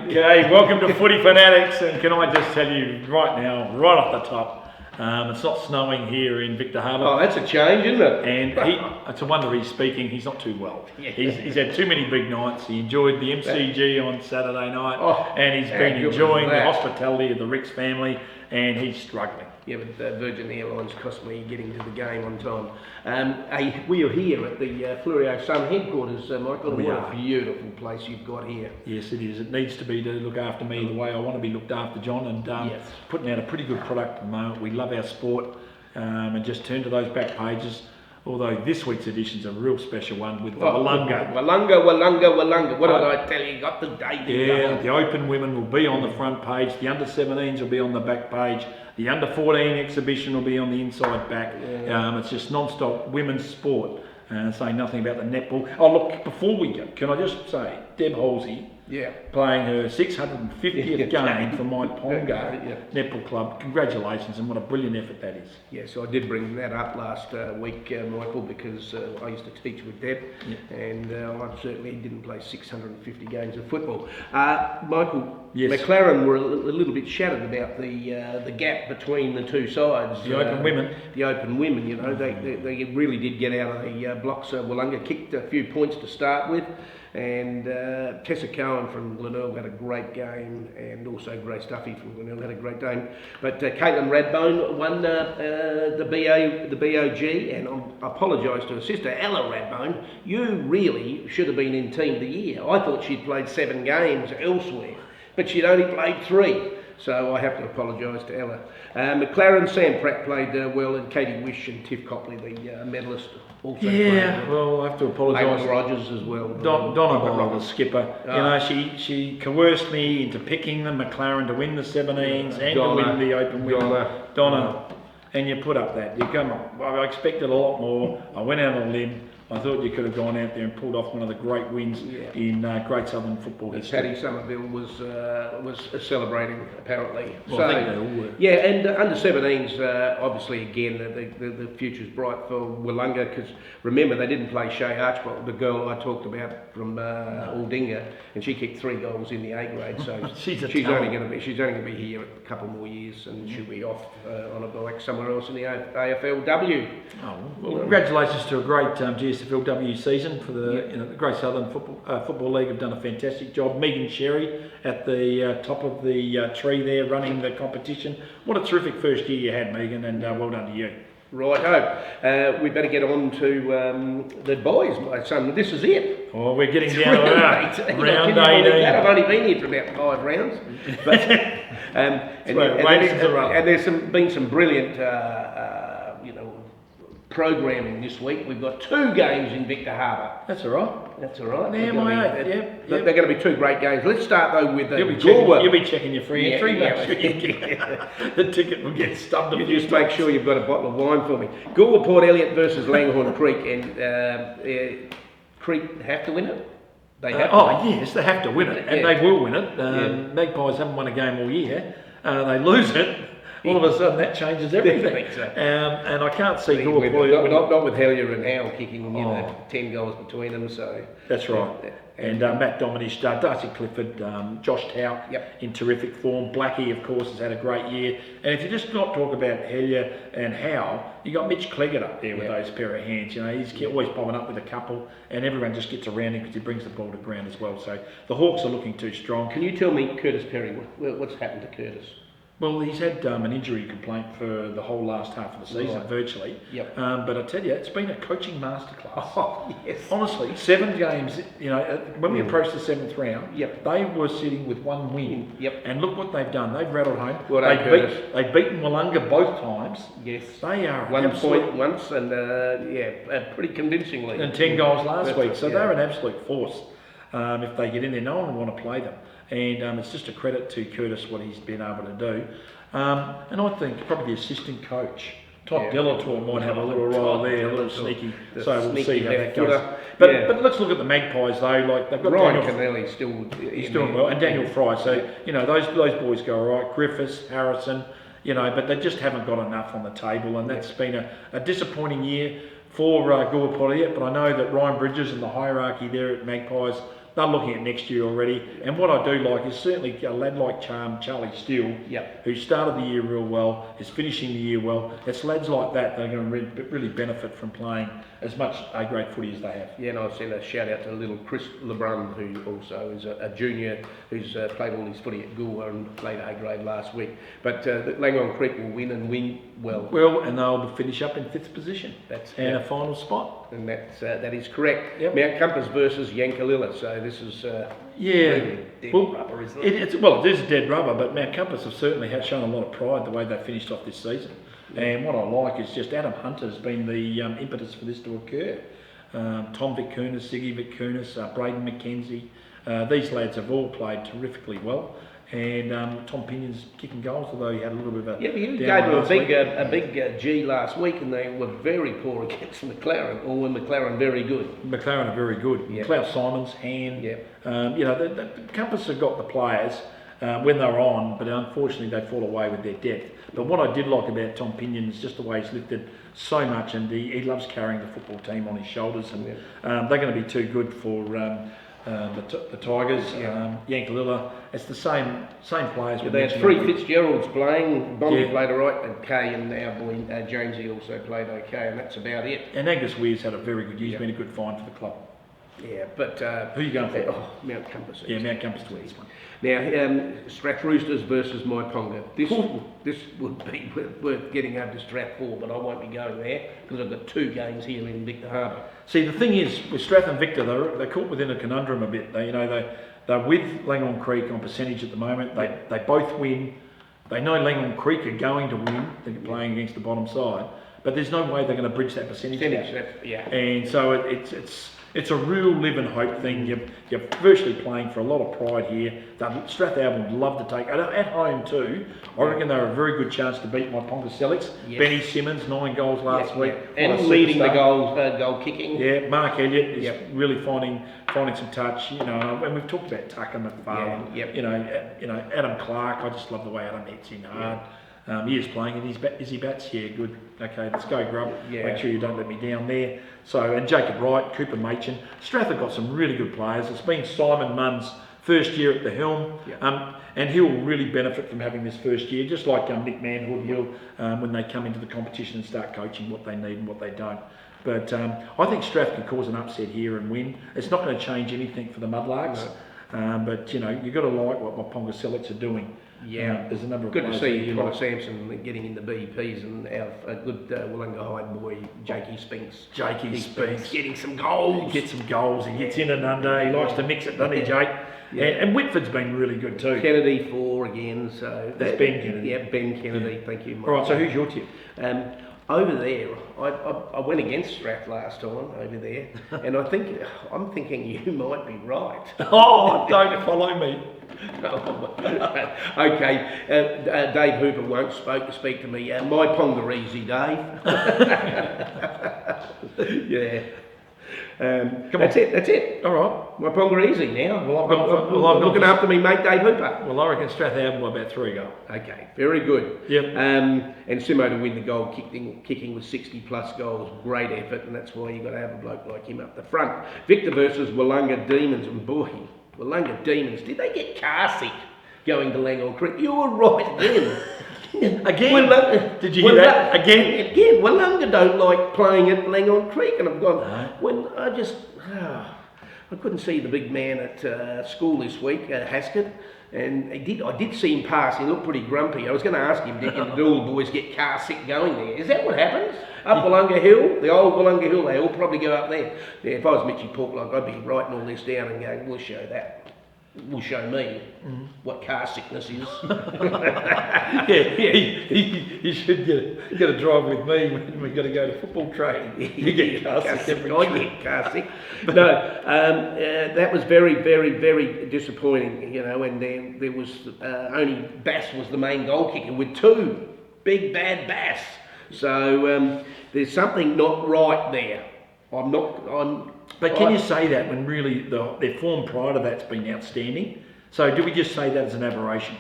Okay, welcome to Footy Fanatics, and can I just tell you right now, right off the top, it's not snowing here in Victor Harbour. Oh, that's a change, isn't it? And it's a wonder he's speaking. He's not too well. He's had too many big nights. He enjoyed the MCG on Saturday night, and he's been enjoying the hospitality of the Ricks family, and he's struggling. Yeah, but Virgin Airlines cost me getting to the game on time. We are here at the Flurio Sun headquarters, Michael. What a beautiful place you've got here. Yes, it is. It needs to be to look after me the way I want to be looked after, John, and putting out a pretty good product at the moment. We love our sport, and just turn to those back pages. Although this week's edition's a real special one with the Willunga. Willunga. What did I tell you? Got the date. Yeah, the Open Women will be on the front page. The Under-17s will be on the back page. The Under-14 exhibition will be on the inside back. It's just non-stop women's sport. Saying nothing about the netball. Oh, look, before we go, can I just say, Deb Halsey, playing her 650th game for my Ponga Netball Club. Congratulations, and what a brilliant effort that is. Yes, I did bring that up last week, Michael, because I used to teach with Deb, and I certainly didn't play 650 games of football. Michael, McLaren were a little bit shattered about the gap between the two sides. The Open Women. The Open Women, you know, they really did get out of the blocks. Willunga kicked a few points to start with. And Tessa Cohen from Glenelg had a great game, and also Grace Duffy from Glenelg had a great game. But Caitlin Radbone won the BOG, and I apologise to her sister, Ella Radbone. You really should have been in Team of the Year. I thought she'd played 7 games elsewhere, but she'd only played 3. So I have to apologise to Ella. McLaren, Sam Pratt played well, and Katie Wish and Tiff Copley, the medalist, also played well. Well, I have to apologise. Rogers as well. Donna, the skipper. You know, she coerced me into picking the McLaren to win the 17s and to win the Open Women. Donna. And you put up that. I expected a lot more. I went out on a limb. I thought you could have gone out there and pulled off one of the great wins in Great Southern football history. Paddy Somerville was celebrating, apparently. Well, I think they all were. Yeah, and under-17s, obviously, again, the future's bright for Willunga, because remember, they didn't play Shay Archbold, the girl I talked about from Aldinga, and she kicked 3 goals in the A grade, so she's only going to be here a couple more years, and she'll be off on a bike somewhere else in the AFLW. Oh, well, congratulations to a great GSFLW season for the Great Southern Football League. Have done a fantastic job. Megan Sherry at the top of the tree there, running the competition. What a terrific first year you had, Megan, and well done to you. Righto, we better get on to the boys, my son. This is it. Oh, we're getting down to round 18. I've only been here for about 5 rounds, but and there's been some brilliant, programming this week. We've got 2 games in Victor Harbour. That's all right. That's all right. They're going to be 2 great games. Let's start though with You'll be checking your free entry. The ticket will get stubbed. You just make sure you've got a bottle of wine for me. Galway Port Elliot versus Langhorne Creek, and Creek have to win it. They have. Yes, they have to win it, and they will win it. Magpies haven't won a game all year. They lose it. All of a sudden, that changes everything. And I can't see Galway Port. Not with Hellier and Howe kicking 10 goals between them. So that's right. And Matt Dominish, Darcy Clifford, Josh Tauck in terrific form. Blackie, of course, has had a great year. And if you just not talk about Hellier and Howe, you got Mitch Cleggett up there with those pair of hands. You know, he's always popping up with a couple, and everyone just gets around him because he brings the ball to ground as well. So the Hawks are looking too strong. Can you tell me, Curtis Perry, what's happened to Curtis? Well, he's had an injury complaint for the whole last half of the season, virtually. But I tell you, it's been a coaching masterclass. Oh, yes. Honestly, 7 games, when we approached the 7th round, they were sitting with 1 win. And look what they've done. They've rattled home. They've beaten Willunga both times. Yes. They are 1 point once, and pretty convincingly. And 10 goals last week. So they're an absolute force. If they get in there, no one will want to play them. And it's just a credit to Curtis what he's been able to do. And I think probably the assistant coach, Todd Delator, might have a little role there, a little sneaky. So we'll see how that goes. But let's look at the Magpies though. Like they've got Ryan Kennelly he's doing well, and Daniel Fry. So those boys go all right. Griffiths, Harrison, but they just haven't got enough on the table, and that's been a disappointing year for Galway Port Elliot. But I know that Ryan Bridges and the hierarchy there at Magpies they're looking at next year already. And what I do like is certainly a lad like Charlie Steele, who started the year real well, is finishing the year well. It's lads like that that are going to really benefit from playing as much A-grade footy as they have. Yeah, and I send a shout out to little Chris LeBrun, who also is a junior who's played all his footy at Goolwa and played A-grade last week. But Langone Creek will win and win well. Well, and they'll finish up in 5th position. That's and a final spot. And that is correct. Yep. Mount Compass versus Yankalilla. So this is really dead rubber, isn't it? It is dead rubber, but Mount Compass have certainly shown a lot of pride the way they finished off this season. And what I like is just Adam Hunter's been the impetus for this to occur. Tom Vitkunas, Siggy Vitkunas, Braden McKenzie, these lads have all played terrifically well. And Tom Pinion's kicking goals, although he had a little bit of a he gave them a big G last week, and they were very poor against McLaren. Or were McLaren very good? McLaren are very good. Yep. Klaus Simons, Hand. Yep. The Compass have got the players when they're on, but unfortunately they fall away with their depth. But what I did like about Tom Pinion is just the way he's lifted so much, and he loves carrying the football team on his shoulders, and they're going to be too good for the Tigers. Yankalilla. It's the same players. They had 3 Fitzgeralds playing. Bondi played all right, and Kay and our boy Jonesy also played okay, and that's about it. And Angus Weir's had a very good year. He's been a good find for the club. Yeah, but who are you going for? Mount Compass. Yeah, Mount Compass to win this one. Now, Strath Roosters versus Maiponga. This would be worth getting over to Strath for, but I won't be going there because I've got 2 games here in Victor Harbour. See, the thing is, with Strath and Victor, they're caught within a conundrum a bit. They're with Langone Creek on percentage at the moment. They both win. They know Langone Creek are going to win. They're playing against the bottom side, but there's no way they're going to bridge that percentage gap. And so it's a real live and hope thing. You're virtually playing for a lot of pride here. Strathalbyn would love to take at home too. I reckon they're a very good chance to beat Maiponga Sellicks. Benny Simmons, 9 goals last week, and leading the goal kicking. Yeah, Mark Elliott is really finding some touch. And we've talked about Tucker McFarlane. Adam Clark. I just love the way Adam hits in hard. He is playing and is he bats? Yeah, good. Okay, let's go, Grub. Make sure you don't let me down there. So, and Jacob Wright, Cooper Machin. Strath have got some really good players. It's been Simon Munn's first year at the helm, and he'll really benefit from having this first year, just like Nick Manhood will when they come into the competition and start coaching what they need and what they don't. But I think Strath could cause an upset here and win. It's not going to change anything for the Mudlarks, but you've got to like what Maiponga Sellicks are doing. There's a number of good to see Connor Sampson getting in the BPs, and our good Wollonga High boy Jakey Spinks. Getting some goals. He gets some goals. He gets in and under. He likes to mix it, doesn't he, Jake? And Whitford's been really good too. Kennedy 4 again. So that's Ben Kennedy. Yeah, Ben Kennedy. Thank you, Mike. All right. So who's your tip? Over there, I went against Strath last time over there, and I'm thinking you might be right. Oh, don't follow me. Okay, Dave Hooper won't speak to me. Maiponga easy, Dave. That's it. All right. Maiponga easy now. Well, I'm looking after me mate Dave Hooper. Well, I reckon Strathalbyn will about 3 goals. Okay, very good. Yep. And Simo to win the goal kicking with 60 plus goals, great effort, and that's why you got to have a bloke like him up the front. Victor versus Wollonga Demons, and boy, Wollonga Demons, did they get car sick going to Langone Creek? You were right then. Again? Did you hear that? Again? Again, Wollonga don't like playing at Langone Creek, and I've gone, I couldn't see the big man at school this week, Haskett, and I did see him pass. He looked pretty grumpy. I was going to ask him, did all the boys get car sick going there? Is that what happens? Up Wollonga Hill, the old Wollonga Hill, they all probably go up there. Yeah, if I was Mitchy Portlock, I'd be writing all this down and going, we'll show that. Will show me what car sickness is. You should get a drive with me when we've got to go to football training. You get car sick every I get car sick. No, that was very, very, very disappointing, and there was only Bass was the main goal kicker with 2 big bad Bass. So there's something not right there. But can you say that when really their form prior to that's been outstanding? So do we just say that as an aberration?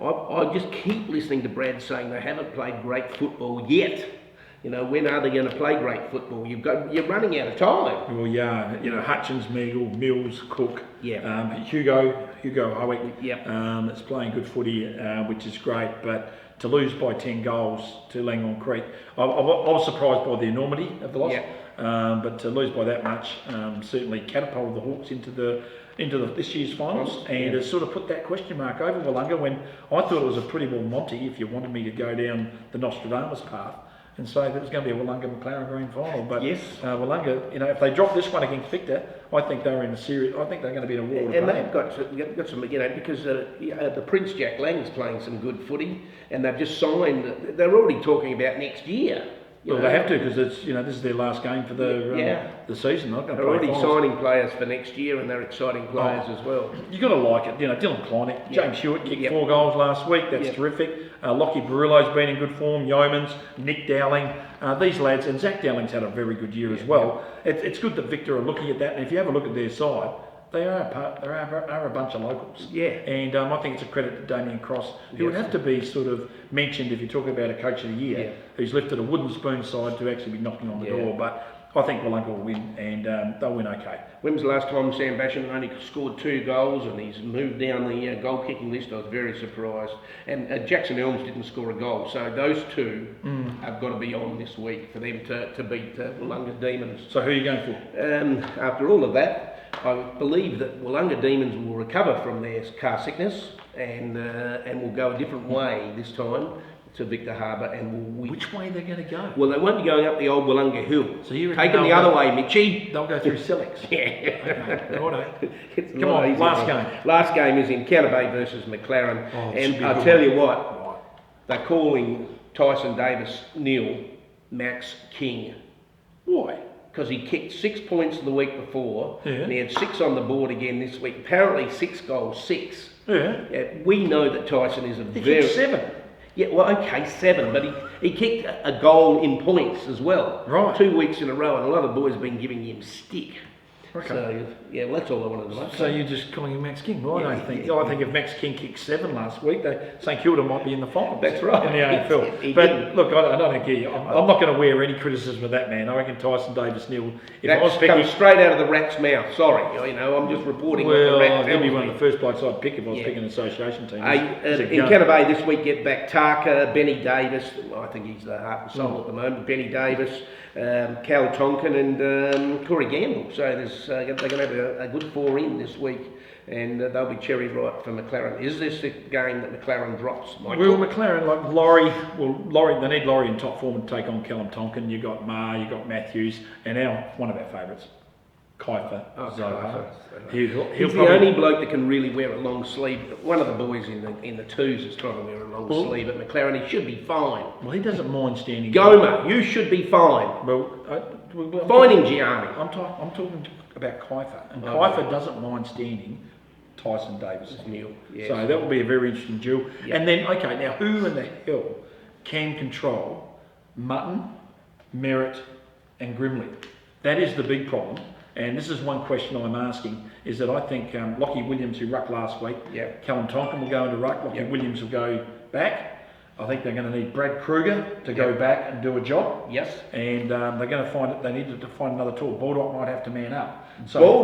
I just keep listening to Brad saying they haven't played great football yet. You know, when are they going to play great football? You're running out of time. Well, yeah, you know, Hutchins, Meagle, Mills, Cook, Yeah. Hugo Howick. Yep. It's playing good footy, which is great. But to lose by 10 goals to Langholm Creek, I was surprised by the enormity of the loss. Yep. But to lose by that much certainly catapulted the Hawks into this year's finals, and has sort of put that question mark over Wollonga, when I thought it was a pretty well Monty, if you wanted me to go down the Nostradamus path and say that it was going to be a Wollonga-McLaren grand final. But yes. Wollonga, you know, if they drop this one against Victor, I think they're in a serious. I think they're going to be in a war. And they've got some, you know, because the Prince Jack Lang's playing some good footy, and they've just signed. They're already talking about next year. Well, they have to, because it's, you know, this is their last game for the season. They're already signing players for next year, and they're exciting players as well. You got to like it. You know, Dylan Kleinick, James Hewitt kicked 4 goals last week. That's terrific. Lockie Barillo's been in good form. Yeomans, Nick Dowling, these lads, and Zach Dowling's had a very good year as well. It's good that Victor are looking at that, and if you have a look at their side, they are a bunch of locals. Yeah. And I think it's a credit to Damien Cross, who would have to be sort of mentioned if you're talking about a coach of the year, who's lifted a wooden spoon side to actually be knocking on the door. But I think Wollonga will win, and they'll win okay. When was the last time Sam Basham only scored 2 goals, and he's moved down the goal kicking list? I was very surprised. And Jackson Elms didn't score a goal, so those 2 have got to be on this week for them to beat Wollonga Demons. So who are you going for? After all of that, I believe that Wollonga Demons will recover from their car sickness and will go a different way this time to Victor Harbour, and will win. Which way they're going to go? Well, they won't be going up the old Wollonga Hill. So you take them the other way, Mitchie. They'll go through Sellex. Yeah. Righto. Come on, last game. Last game is in Canter Bay versus McLaren, and I'll tell you what, they're calling Tyson Davis Neil Max King. Why? Because he kicked 6 points the week before, and he had 6 on the board again this week. Apparently 6 goals, 6. Yeah. We know that Tyson is He kicked 7. Yeah, well, okay, 7, but he kicked a goal in points as well. Right. 2 weeks in a row, and a lot of boys have been giving him stick. Okay. So, yeah, well, that's all I wanted to know. So you're just calling him Max King? Well, I don't think. I think if Max King kicked 7 last week, St Kilda might be in the finals. That's right. In the AFL. But look, I don't care you. I'm not going to wear any criticism of that man. I reckon Tyson Davis Neil. If I was picking, comes straight out of the rat's mouth. Sorry, you know, I'm just reporting what the rat tells me. He'd be one of the first blokes I'd pick if I was picking an association team. In Canter Bay this week, get back Tarka, Benny Davis. I think he's the heart and soul at the moment. Benny Davis, Cal Tonkin, and Corey Gamble. So they're going to have a good 4 in this week, and they'll be cherry ripe for McLaren. Is this the game that McLaren drops, Michael? Well, McLaren, like Laurie, they need Laurie in top form to take on Callum Tonkin. You got Maher, you got Matthews, and now one of our favourites, Kiefer Zohar. He's the only bloke that can really wear a long sleeve. One of the boys in the twos is trying to wear a long sleeve at McLaren. He should be fine. Well, he doesn't mind standing. Goma, you should be fine. Fine him, Gianni. I'm talking about Kiefer, and Kiefer doesn't mind standing Tyson Davis. Yes. So that will be a very interesting duel. Yep. And then, okay, now who in the hell can control Mutton, Merritt, and Grimley? That is the big problem. And this is one question I'm asking, is that I think Lockie Williams, who rucked last week, Callum Tonkin will go into ruck, Lockie Williams will go back. I think they're going to need Brad Kruger to go back and do a job. Yes. And they're going to find it. They need to find another tool. Baldock might have to man up. So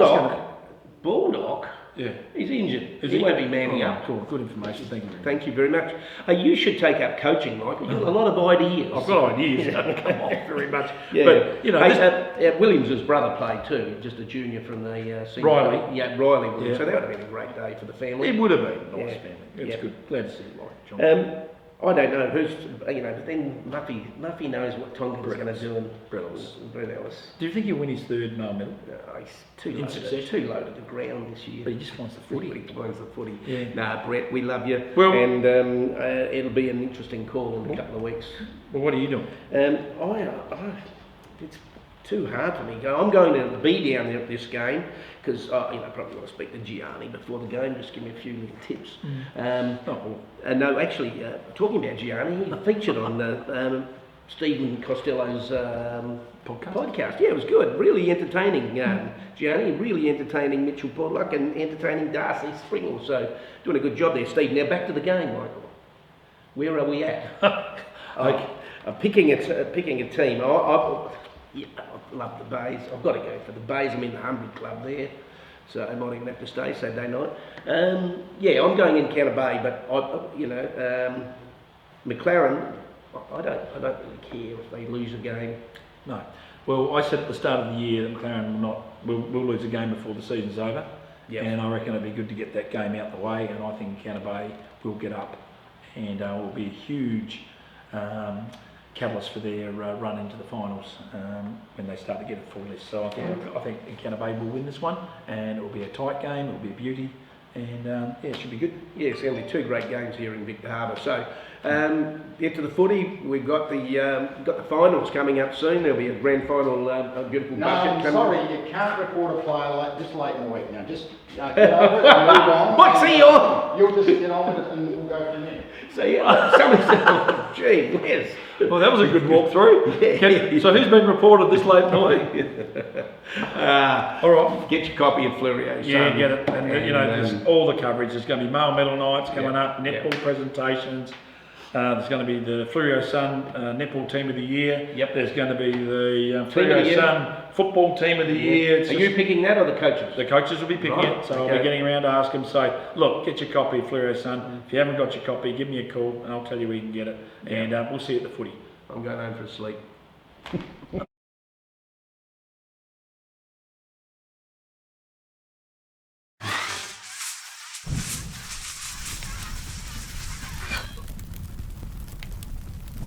Baldock? Yeah. He's injured. He won't be manning up. Cool. Good information. Thank you very much. You should take up coaching, Michael. You've got a lot of ideas. I've got ideas. Come on, very much. Yeah. But, you know... Williams' brother played too, just a junior from the... Riley. Yeah, Riley Williams. Yeah. So that would have been a great day for the family. It would have been a nice family. It's good. Glad to see you, John. I don't know who's, but then Muffy knows what Tonkin's going to do, and Brett Ellis. Do you think he'll win his 3rd medal? No, he's too low to the ground this year. But he just wants the footy. He wants the footy. Yeah. Nah, Brett, we love you. Well, and it'll be an interesting call in a couple of weeks. Well, what are you doing? It's too hard for me. I'm going to be down there at this game because probably want to speak to Gianni before the game. Just give me a few little tips. No, actually, talking about Gianni, he featured on Stephen Costello's podcast. Yeah, it was good. Really entertaining. Gianni, really entertaining Mitchell Podluck and entertaining Darcy Springle. So doing a good job there, Steve. Now back to the game, Michael. Where are we at? Picking a team. I love the Bays. I've got to go for the Bays. I'm in the 100 club there, so I might even have to stay Saturday night. Yeah, I'm going in Counter Bay, but McLaren. I don't really care if they lose a game. No. Well, I said at the start of the year that McLaren will lose a game before the season's over. Yep. And I reckon it'd be good to get that game out the way, and I think Counter Bay will get up, and will be a huge catalyst for their run into the finals when they start to get a full list. So I think Counter Bay will win this one, and it will be a tight game, it will be a beauty, and yeah, it should be good. Yes, there'll be 2 great games here in Victor Harbour. So get to the footy. We've got the finals coming up soon. There'll be a grand final, a beautiful bucket coming. Sorry, you can't report a player like this late in the week now. Just get over it and move on. What's he on? You'll just get on with it and we'll go from there. So yeah, somebody said, oh, gee, Wes. Well, that was a good walkthrough. Yeah. So who's been reported this late in the week? All right, get your copy of Fleury's. Yeah, get it. And there's all the coverage. There's going to be male medal nights coming up, netball presentations. There's going to be the Flurio Sun netball team of the year. Yep. There's going to be the Flurio Sun football team of the year. Are you picking that or the coaches? The coaches will be picking it, so I'll be getting around to ask them. So, look, get your copy of Flurio Sun. If you haven't got your copy, give me a call and I'll tell you where you can get it. And we'll see you at the footy. I'm going home for a sleep.